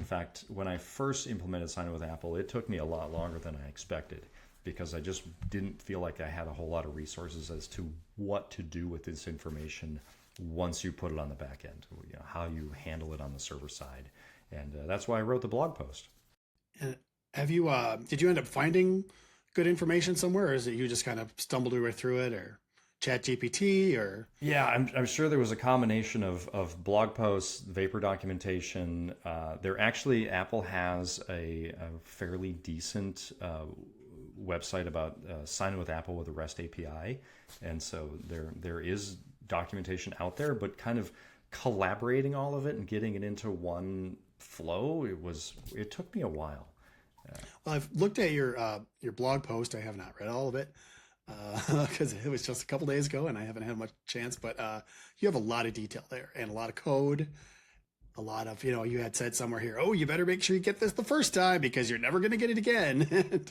In fact, when I first implemented Sign In with Apple, it took me a lot longer than I expected because I just didn't feel like I had a whole lot of resources as to what to do with this information once you put it on the back end, how you handle it on the server side. And that's why I wrote the blog post. Have you, did you end up finding good information somewhere, or is it you just kind of stumbled your way through it, or Chat GPT, or? Yeah, I'm sure there was a combination of blog posts, Vapor documentation. Apple has a fairly decent website about Sign In with Apple with a REST API. And so there is documentation out there, but kind of collaborating all of it and getting it into one flow, it took me a while. Well, I've looked at your blog post. I have not read all of it because it was just a couple days ago and I haven't had much chance. But you have a lot of detail there and a lot of code, a lot of, you had said somewhere here, oh, you better make sure you get this the first time because you're never going to get it again.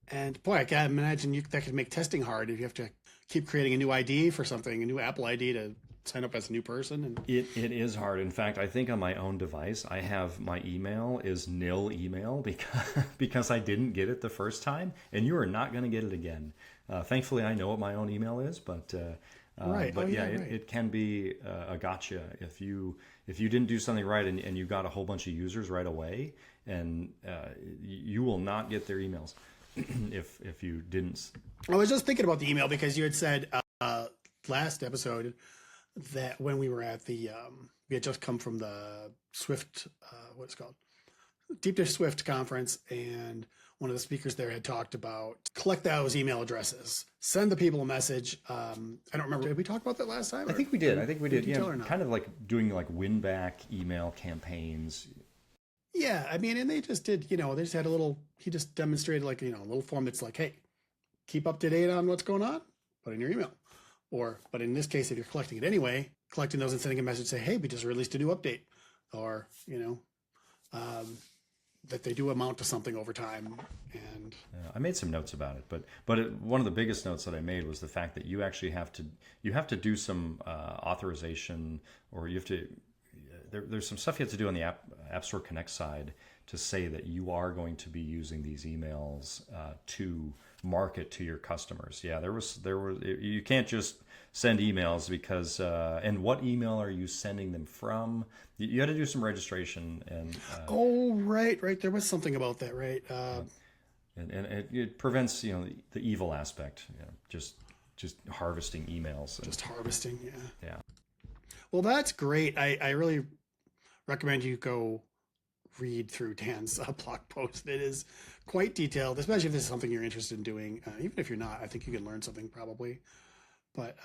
And boy, I can imagine that could make testing hard if you have to keep creating a new ID for something, a new Apple ID to sign up as a new person. And it is hard. In fact, I think on my own device, I have my email is nil email because I didn't get it the first time, and you are not going to get it again. Thankfully, I know what my own email is, but right. But oh, yeah, right. it can be a gotcha if you didn't do something right and you got a whole bunch of users right away, and you will not get their emails if you didn't. I was just thinking about the email because you had said last episode that when we were at we had just come from the Swift, what's it called? Deep Dish Swift conference, and one of the speakers there had talked about collect those email addresses, send the people a message. I don't remember. Did we talk about that last time? I think we did. Yeah, kind of like doing like win back email campaigns. Yeah, I mean, and they just did, they just had he just demonstrated like, a little form that's like, hey, keep up to date on what's going on, put in your email. But in this case, if you're collecting it anyway, collecting those and sending a message, say, hey, we just released a new update, or, that they do amount to something over time. And I made some notes about it, but one of the biggest notes that I made was the fact that you actually have to do some authorization, or you have to, there's some stuff you have to do on the App Store Connect side to say that you are going to be using these emails to market to your customers. Yeah, you can't just send emails because and what email are you sending them from? You had to do some registration and oh, right, there was something about that, right? And it prevents the evil aspect, just harvesting emails. Just harvesting, yeah. Yeah. Well, that's great. I really recommend you go read through Dan's blog post. It is quite detailed, especially if this is something you're interested in doing. Even if you're not, I think you can learn something probably. But